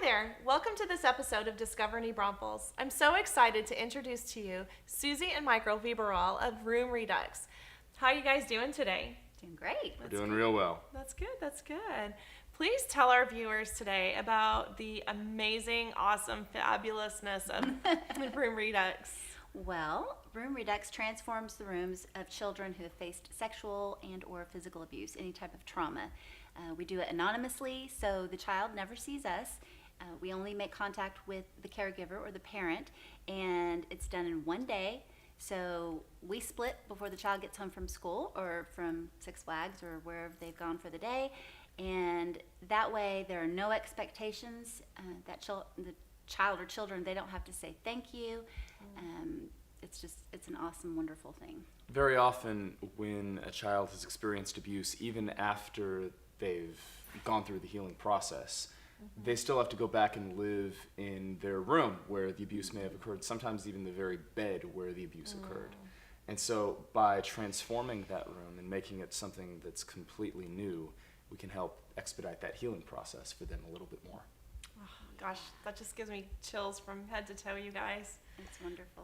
there. Welcome to this episode of Discover New Braunfels. I'm so excited to introduce to you Susie and Michael Viberall of Room Redux. How are you guys doing today? Doing great. We're doing real well. That's good. That's good. Please tell our viewers today about the amazing, awesome, fabulousness of Room Redux. Well, Room Redux transforms the rooms of children who have faced sexual and or physical abuse, any type of trauma. We do it anonymously, so the child never sees us. We only make contact with the caregiver or the parent, and it's done in one day. So we split before the child gets home from school or from Six Flags or wherever they've gone for the day. And that way there are no expectations. The child or children, they don't have to say thank you. It's an awesome, wonderful thing. Very often when a child has experienced abuse, even after they've gone through the healing process, they still have to go back and live in their room where the abuse may have occurred, sometimes even the very bed where the abuse occurred. And so by transforming that room and making it something that's completely new, we can help expedite that healing process for them a little bit more. Oh, gosh, that just gives me chills from head to toe, you guys. It's wonderful.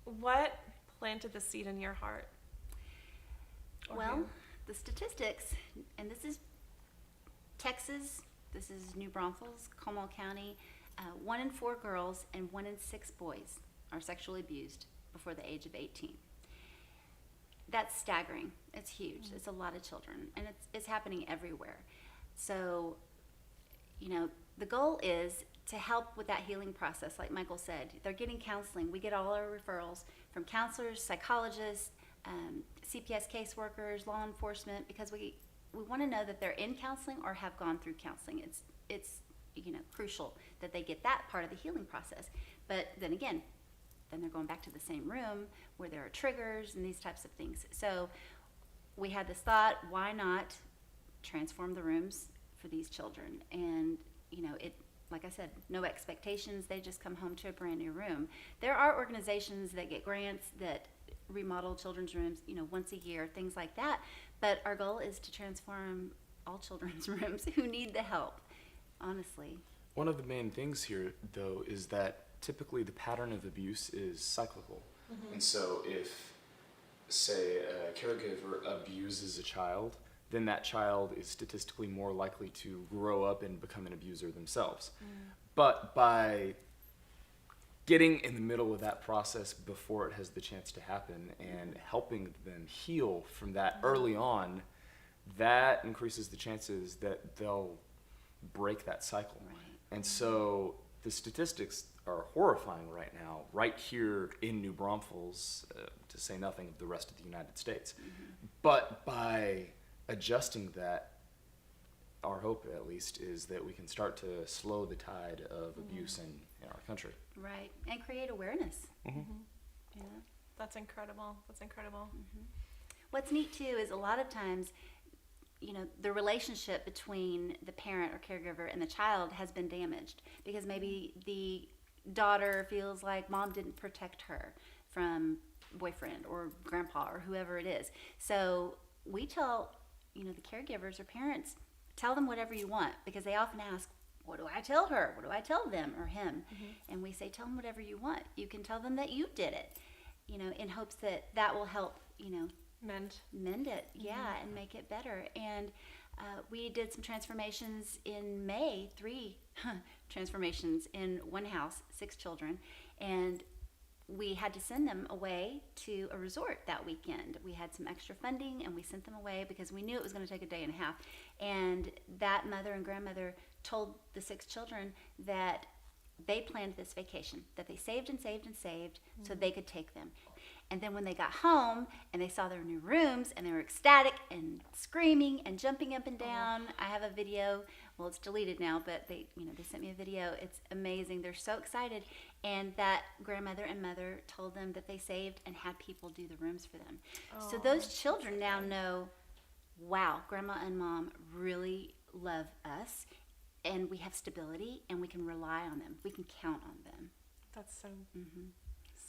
What planted the seed in your heart? Well, the statistics, and this is Texas, this is New Braunfels, Comal County, 1 in 4 girls and 1 in 6 boys are sexually abused before the age of 18. That's staggering. It's huge. It's a lot of children, and it's happening everywhere. So, the goal is to help with that healing process, like Michael said. They're getting counseling. We get all our referrals from counselors, psychologists, CPS caseworkers, law enforcement, because we want to know that they're in counseling or have gone through counseling. It's crucial that they get that part of the healing process. But then again, then they're going back to the same room where there are triggers and these types of things. So we had this thought, why not transform the rooms for these children? And like I said, no expectations. They just come home to a brand new room. There are organizations that get grants that remodel children's rooms, once a year, things like that. But our goal is to transform all children's rooms who need the help, honestly. One of the main things here, though, is that typically the pattern of abuse is cyclical. And so if, say, a caregiver abuses a child, then that child is statistically more likely to grow up and become an abuser themselves. But by getting in the middle of that process before it has the chance to happen and helping them heal from that early on, that increases the chances that they'll break that cycle. Right. And so the statistics are horrifying right now, right here in New Braunfels, to say nothing of the rest of the United States. But by adjusting that, our hope at least is that we can start to slow the tide of abuse in our country. Right, and create awareness. Yeah. That's incredible. That's incredible. What's neat too is a lot of times, the relationship between the parent or caregiver and the child has been damaged because maybe the daughter feels like mom didn't protect her from boyfriend or grandpa or whoever it is. So we tell, the caregivers or parents, tell them whatever you want, because they often ask, what do I tell her? What do I tell them or him? And we say, tell them whatever you want. You can tell them that you did it, in hopes that will help, mend it, and make it better. And we did some transformations in May, 3 transformations in one house, 6 children, and we had to send them away to a resort that weekend. We had some extra funding and we sent them away because we knew it was going to take a day and a half. And that mother and grandmother told the 6 children that they planned this vacation, that they saved and saved and saved so they could take them. And then when they got home and they saw their new rooms and they were ecstatic and screaming and jumping up and down. I have a video. Well, it's deleted now, but they sent me a video. It's amazing. They're so excited. And that grandmother and mother told them that they saved and had people do the rooms for them. So those children now know, wow, grandma and mom really love us, and we have stability and we can rely on them. We can count on them. That's so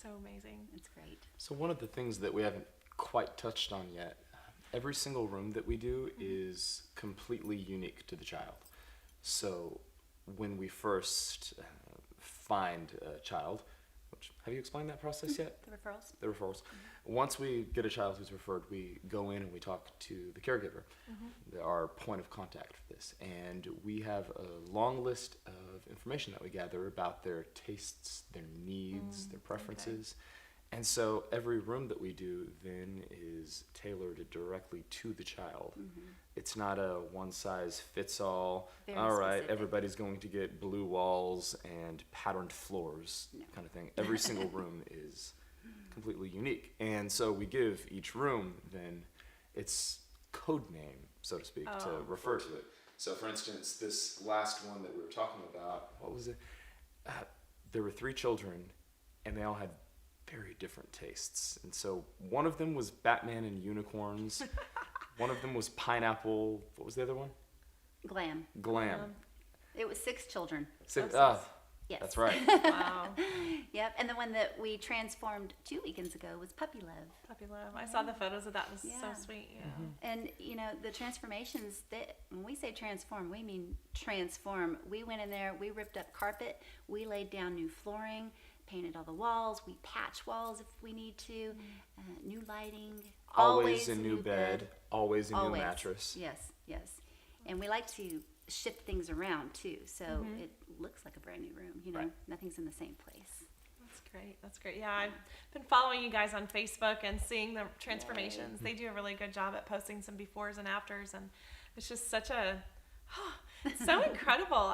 so amazing. It's great. So one of the things that we haven't quite touched on yet, every single room that we do is completely unique to the child. So when we first find a child, which, have you explained that process yet? The referrals. The referrals. Once we get a child who's referred, we go in and we talk to the caregiver, our point of contact for this. And we have a long list of information that we gather about their tastes, their needs, their preferences. And so every room that we do then is tailored directly to the child. It's not a one-size-fits-all, Very all right, specific. everybody's going to get blue walls and patterned floors kind of thing. Every single room is completely unique. And so we give each room then its code name, so to speak, to refer to it. So for instance, this last one that we were talking about, what was it? There were 3 children and they all had very different tastes. And so one of them was Batman and unicorns. One of them was pineapple. What was the other one? Glam. Glam. It was 6 children. Six, Yes. that's right. Wow. Yep. And the one that we transformed 2 weekends ago was Puppy Love. Puppy love. I saw the photos of that. It was Yeah. so sweet. Yeah. And the transformations, that when we say transform, we mean transform. We went in there, we ripped up carpet, we laid down new flooring, painted all the walls, we patch walls if we need to, new lighting, Always a new bed, always a new Always. mattress. Yes, yes. And we like to shift things around too, so it looks like a brand new room. Right. Nothing's in the same place. That's great. That's great. Yeah, I've been following you guys on Facebook and seeing the transformations. They do a really good job at posting some befores and afters, and it's just such a, it's so incredible.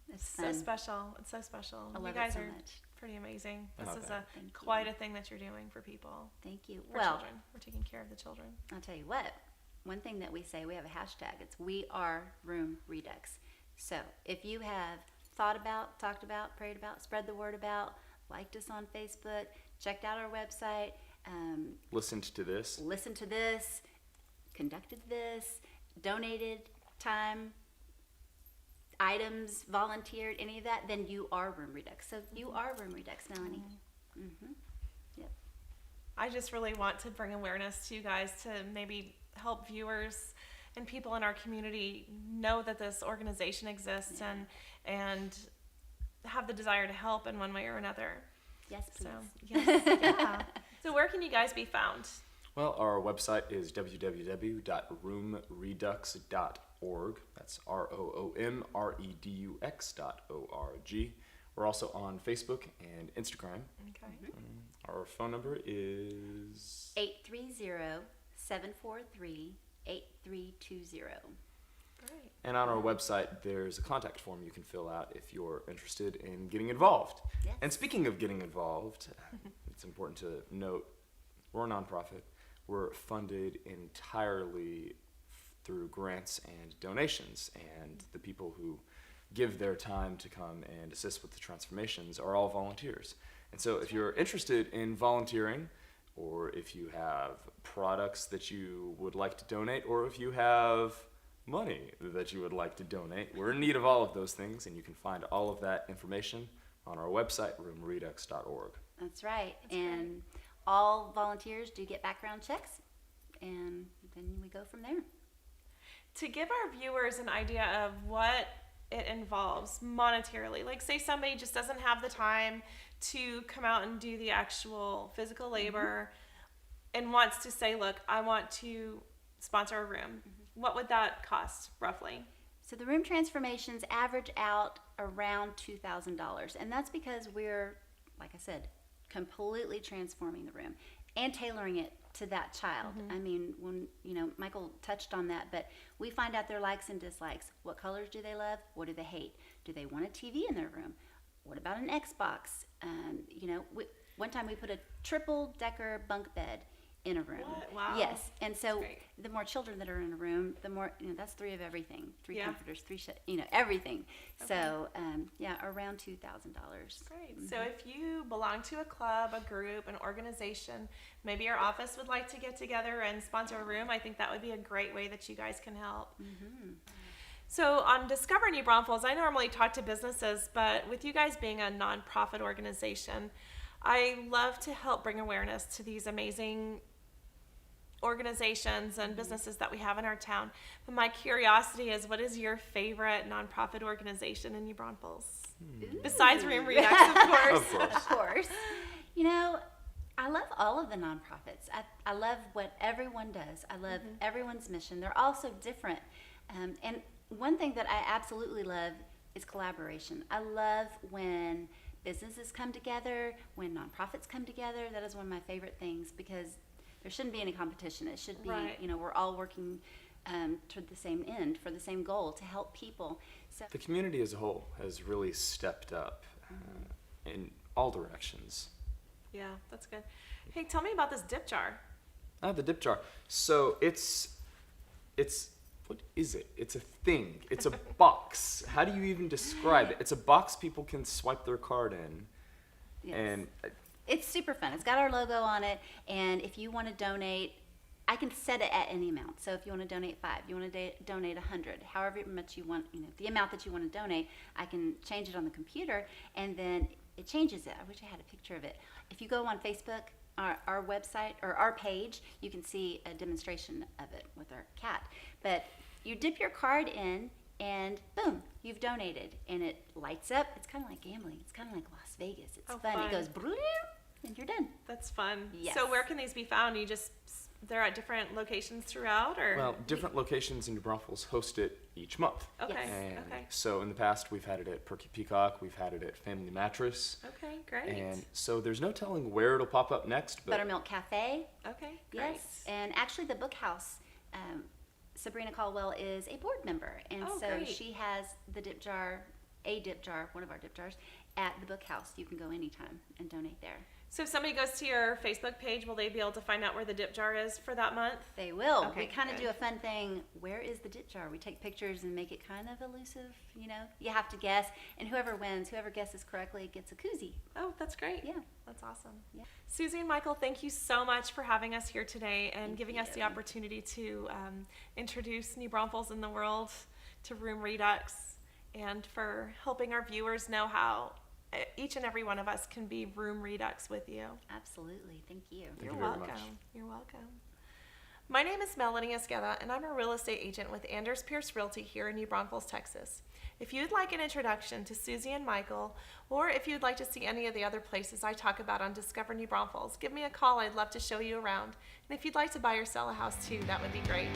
It's So fun. special. It's so special. I love You guys it so are much. pretty amazing. This Oh, is thank you. quite a thing that you're doing for people, Thank you. for Well, children. We're taking care of the children. I'll tell you what, one thing that we say, we have a hashtag, it's We Are Room Redux. So if you have thought about, talked about, prayed about, spread the word about, liked us on Facebook, checked out our website, Listened to this. listened to this, conducted this, donated time, items, volunteered, any of that, then you are Room Redux. So you are Room Redux, Melanie. Yep. I just really want to bring awareness to you guys to maybe help viewers and people in our community know that this organization exists and have the desire to help in one way or another. Yes, please. So, yes, yeah. So where can you guys be found? Well, our website is www.roomredux.org. That's ROOMREDUX.org. We're also on Facebook and Instagram. Okay. Our phone number is 830-743-8320. Great. And on our website, there's a contact form you can fill out if you're interested in getting involved. Yes. And speaking of getting involved, it's important to note we're a nonprofit. We're funded entirely through grants and donations, and the people who give their time to come and assist with the transformations are all volunteers. And so if you're interested in volunteering, or if you have products that you would like to donate, or if you have money that you would like to donate, we're in need of all of those things, and you can find all of that information on our website, roomredux.org. That's right. And all volunteers do get background checks, and then we go from there. To give our viewers an idea of what it involves monetarily, like say somebody just doesn't have the time to come out and do the actual physical labor and wants to say, look, I want to sponsor a room. What would that cost roughly? So the room transformations average out around $2,000, and that's because we're, like I said, completely transforming the room and tailoring it to that child. I mean, when Michael touched on that, but we find out their likes and dislikes. What colors do they love? What do they hate? Do they want a TV in their room? What about an Xbox? One time we put a triple decker bunk bed in a room. What? Wow. Yes, and so Great. the more children that are in a room, the more that's 3 of everything, 3 Yeah. comforters, 3 everything. Okay. So around $2,000. Great. So if you belong to a club, a group, an organization, maybe your office would like to get together and sponsor a room, I think that would be a great way that you guys can help. So on Discover New Braunfels, I normally talk to businesses, but with you guys being a nonprofit organization, I love to help bring awareness to these amazing organizations and businesses that we have in our town. But my curiosity is, what is your favorite nonprofit organization in New Braunfels? Besides Room Redux, of course. Of course. Of course. You know, I love all of the nonprofits. I love what everyone does. I love everyone's mission. They're all so different. And one thing that I absolutely love is collaboration. I love when businesses come together, when nonprofits come together. That is one of my favorite things, because there shouldn't be any competition. It should be, Right. you know, we're all working toward the same end, for the same goal, to help people. So The community as a whole has really stepped up in all directions. Yeah, that's good. Hey, tell me about this dip jar. The dip jar. So it's what is it? It's a thing. It's a box. How do you even describe it? It's a box people can swipe their card in, yes. and It's super fun. It's got our logo on it, and if you want to donate, I can set it at any amount. So if you want to donate 5, you want to donate 100, however much you want, you know, the amount that you want to donate, I can change it on the computer, and then it changes it. I wish I had a picture of it. If you go on Facebook, our website, or our page, you can see a demonstration of it with our cat. But you dip your card in, and boom, you've donated, and it lights up. It's kind of like gambling. It's kind of like Las Vegas. It's Oh, fun. fun. It goes, broom, and you're done. That's fun. Yes. So where can these be found? They're at different locations throughout, or? well, different locations in New Braunfels host it each month. Okay. Yes. And Okay. so in the past, we've had it at Perky Peacock, we've had it at Family Mattress, Okay. Great. and so there's no telling where it'll pop up next. But Buttermilk Cafe. Okay. Great. Yes. And actually, the Book House, Sabrina Caldwell is a board member. And Oh, so great. she has the dip jar, one of our dip jars, at the Book House. You can go anytime and donate there. So if somebody goes to your Facebook page, will they be able to find out where the dip jar is for that month? They will. Okay, We kind of good. do a fun thing. Where is the dip jar? We take pictures and make it kind of elusive, you know. You have to guess. And whoever wins, whoever guesses correctly, gets a koozie. Oh, that's great. Yeah. That's awesome. Yeah. Susie and Michael, thank you so much for having us here today and Thank giving us the you. opportunity to introduce New Braunfels in the world to Room Redux, and for helping our viewers know how each and every one of us can be Room Redux with you. Absolutely. Thank you. Thank You're you very welcome. much. You're welcome. My name is Melanie Esqueda, and I'm a real estate agent with Anders Pierce Realty here in New Braunfels, Texas. If you'd like an introduction to Susie and Michael, or if you'd like to see any of the other places I talk about on Discover New Braunfels, give me a call. I'd love to show you around. And if you'd like to buy or sell a house too, that would be great.